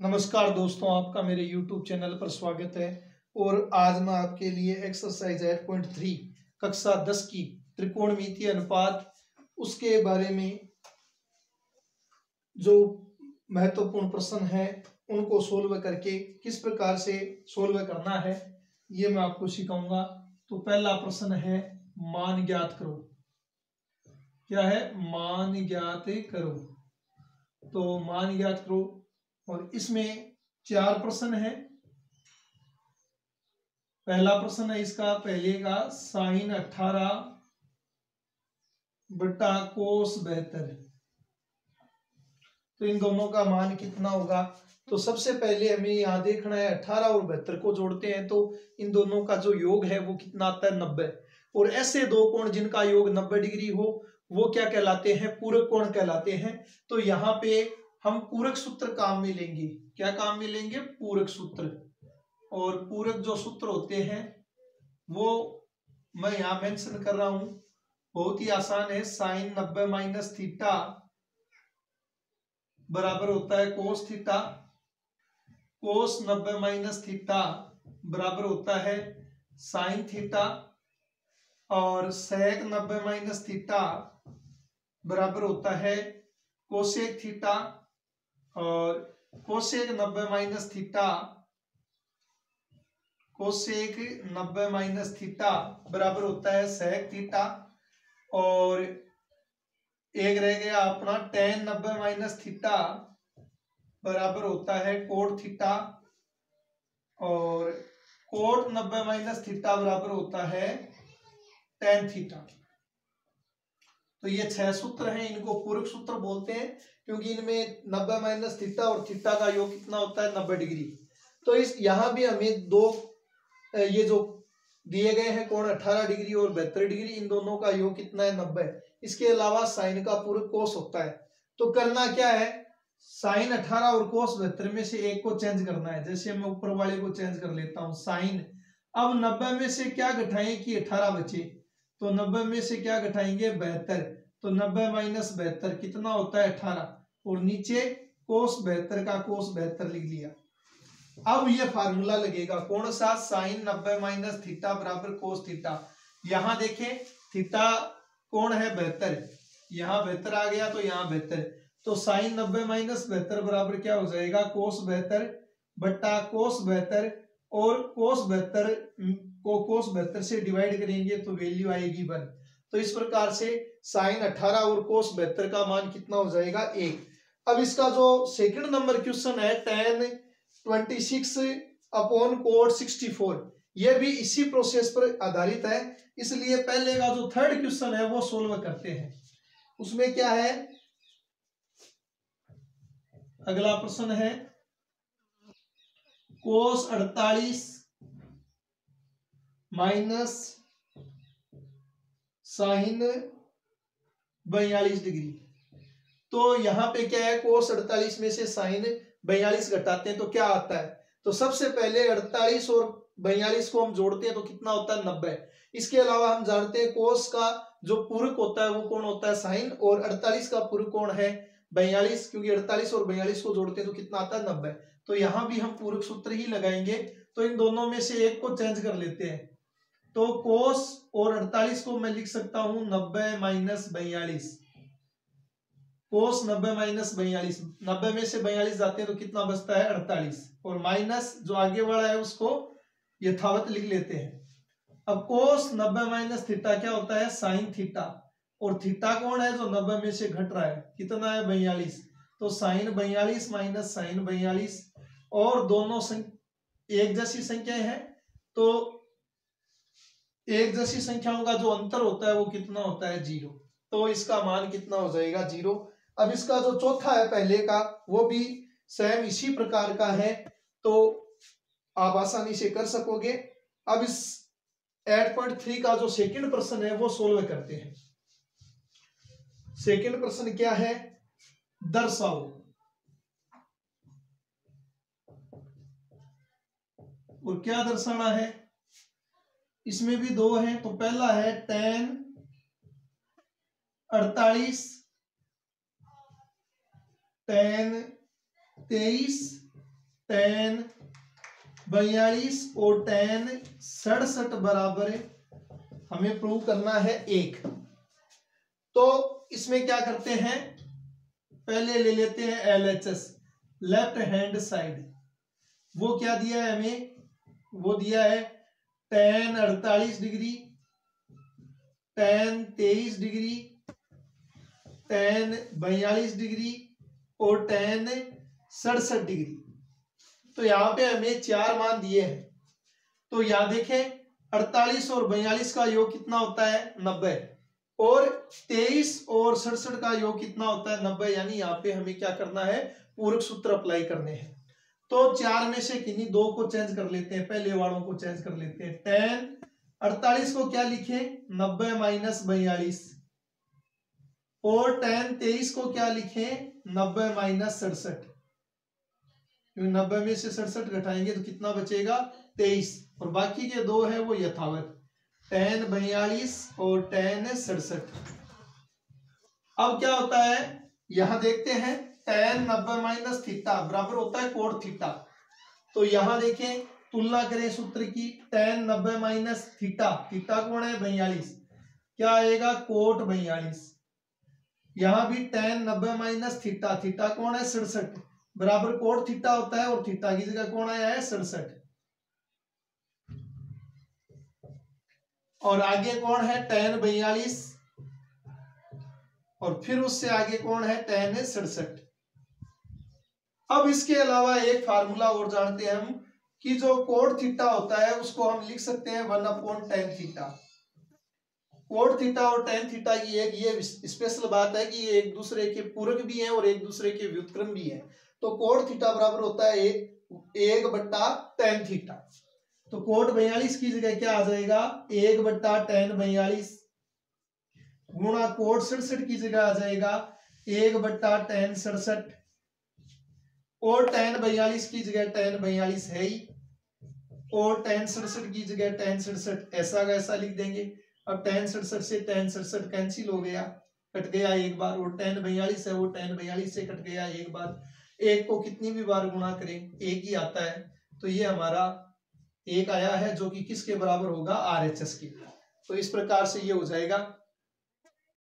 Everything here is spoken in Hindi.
नमस्कार दोस्तों, आपका मेरे YouTube चैनल पर स्वागत है। और आज मैं आपके लिए एक्सरसाइज 8.3 कक्षा 10 की त्रिकोणमितीय अनुपात उसके बारे में जो महत्वपूर्ण प्रश्न है उनको सोल्व करके किस प्रकार से सोल्व करना है ये मैं आपको सिखाऊंगा। तो पहला प्रश्न है मान ज्ञात करो। क्या है? मान ज्ञात करो। तो मान ज्ञात करो और इसमें 4 प्रश्न है। पहला प्रश्न है इसका पहले का साइन 18 बटा कोस 72। तो इन दोनों का मान कितना होगा? तो सबसे पहले हमें यहाँ देखना है 18 और 72 को जोड़ते हैं तो इन दोनों का जो योग है वो कितना आता है? 90। और ऐसे दो कोण जिनका योग 90 डिग्री हो वो क्या कहलाते हैं? पूरक कोण कहलाते हैं। तो यहाँ पे हम पूरक सूत्र काम में लेंगे। क्या काम में लेंगे? पूरक सूत्र। और पूरक जो सूत्र होते हैं वो मैं यहाँ मेंशन कर रहा हूं, बहुत ही आसान है। साइन 90 माइनस थीटा बराबर होता है कोस थीटा। कोस 90 माइनस थीटा बराबर होता है साइन थीटा। और सेक 90 माइनस थीटा बराबर होता है कोसेक थीटा। और cosec 90 minus theta cosec 90 minus theta बराबर होता है सेक थीटा। और एक रह गया अपना टेन 90 माइनस थीटा बराबर होता है कोट थीटा। और कोट 90 माइनस थीटा बराबर होता है टेन थीटा। तो ये 6 सूत्र हैं, इनको पूरक सूत्र बोलते हैं क्योंकि इनमें 90 माइनस थीटा और थीटा का योग कितना होता है? 90 डिग्री। तो इस यहाँ भी हमें दो ये जो दिए गए हैं कोण 18 डिग्री और 72 डिग्री, इन दोनों का योग कितना है? 90। इसके अलावा साइन का पूरक कोस होता है। तो करना क्या है? साइन 18 और कोस 72 में से एक को चेंज करना है। जैसे मैं ऊपर वाले को चेंज कर लेता हूं साइन। अब 90 में से क्या घटाएं कि 18 बचे? तो 90 में से क्या घटाएंगे? 72। तो 90 माइनस 72 कितना होता है? 18। और नीचे कोस 72 का कोस 72 लिख लिया। अब ये फार्मूला लगेगा कौन सा? साइन 90 माइनस थीटा बराबर कोस थीटा। यहां देखें थीटा कौन है? 72। यहां 72 आ गया तो यहाँ 72। तो साइन 90 माइनस 72 बराबर क्या हो जाएगा? कोस 72 बट्टा कोस 72। और कोस 72 को कोस 72 से डिवाइड करेंगे तो वैल्यू आएगी 1। तो इस प्रकार से साइन 18 और कोस 72 का मान कितना हो जाएगा? 1। अब इसका जो सेकंड नंबर क्वेश्चन है tan 26 अपॉन कोट 64, यह भी इसी प्रोसेस पर आधारित है। इसलिए पहले का जो थर्ड क्वेश्चन है वो सोल्व करते हैं। उसमें क्या है? अगला प्रश्न है कोस 48 माइनस साइन 42 डिग्री। तो यहां पे क्या है? कोस 48 में से साइन 42 घटाते हैं तो क्या आता है? तो सबसे पहले 48 और 42 को हम जोड़ते हैं तो कितना होता है? 90। इसके अलावा हम जानते हैं कोस का जो पूरक होता है वो कौन होता है? साइन। और 48 का पूरक कौन है? 42। क्योंकि 48 और 42 को जोड़ते हैं तो कितना आता है? 90। तो यहां भी हम पूरक सूत्र ही लगाएंगे। तो इन दोनों में से एक को चेंज कर लेते हैं। तो कोस और 48 को मैं लिख सकता हूं 90 माइनस 42। कोस 90 माइनस 42, 90 में से 42 जाते हैं तो कितना बचता है? 48। और माइनस जो आगे वाला है उसको यथावत लिख लेते हैं। अब कोस 90 माइनस थीटा क्या होता है? Sine theta. और थीटा कौन है जो 90 में से घट रहा है? कितना है? 42। तो साइन 42 माइनस साइन 42। और दोनों एक जैसी संख्या है तो एक जैसी संख्याओं का जो अंतर होता है वो कितना होता है? 0। तो इसका मान कितना हो जाएगा? 0। अब इसका जो चौथा है पहले का वो भी सेम इसी प्रकार का है तो आप आसानी से कर सकोगे। अब इस 8.3 का जो सेकंड प्रश्न है वो सोल्व करते हैं। सेकंड प्रश्न क्या है? दर्शाओ। और क्या दर्शाना है? इसमें भी दो हैं। तो पहला है tan 48 tan 23 tan 42 और tan 67 बराबर हमें प्रूव करना है 1। तो इसमें क्या करते हैं, पहले ले लेते हैं LHS, लेफ्ट हैंड साइड। वो क्या दिया है हमें, वो दिया है tan 48 degree, tan 23 degree, tan 42 degree और tan 67 डिग्री। तो यहाँ पे हमें 4 मान दिए हैं। तो यहाँ देखें 48 और 42 का योग कितना होता है 90, और 23 और 67 का योग कितना होता है 90। यानी यहाँ पे हमें क्या करना है, पूरक सूत्र अप्लाई करने हैं। तो 4 में से किन्हीं 2 को चेंज कर लेते हैं, पहले वालों को चेंज कर लेते हैं। tan 48 को क्या लिखे 90 माइनस 42, और tan 23 को क्या लिखे 90 माइनस 67। 90 में से 67 घटाएंगे तो कितना बचेगा 23, और बाकी के 2 है वो यथावत, tan 42 और tan 67। अब क्या होता है, यहां देखते हैं tan 90 माइनस थीटा बराबर होता है कोट थीटा। तो यहां देखें, तुलना करें सूत्र की, tan 90 माइनस थीटा, थीटा कौन है 42, क्या आएगा कोट 42। यहां भी tan 90 माइनस थीटा, थीटा कौन है 67, बराबर कोट थीटा होता है, और थीटा की जगह कौन आया है 67। और आगे कौन है tan 42, और फिर उससे आगे कौन है tan 67। अब इसके अलावा एक फार्मूला और जानते हैं हम, कि जो कोट थीटा होता है उसको हम लिख सकते हैं 1/tan थीटा। कोट थीटा और tan थीटा की एक ये स्पेशल बात है कि ये एक दूसरे के पूरक भी हैं और एक दूसरे के व्युत्क्रम भी हैं। तो कोट थीटा बराबर होता है 1/tan थीटा। तो कोट 42 की जगह क्या आ जाएगा 1/tan 42, गुणा कोट 67 की जगह आ जाएगा 1/tan 67, और tan 42 की जगह tan 42 है ही, और tan 67 की जगह tan 67 ऐसा का ऐसा लिख देंगे। अब tan 67 से tan 67 कैंसिल हो गया, कट गया एक बार, और tan 42 है वो tan 42 से कट गया एक बार। एक को कितनी भी बार गुणा करें एक ही आता है। तो ये हमारा एक आया है जो कि किसके बराबर होगा RHS के। तो इस प्रकार से ये हो जाएगा।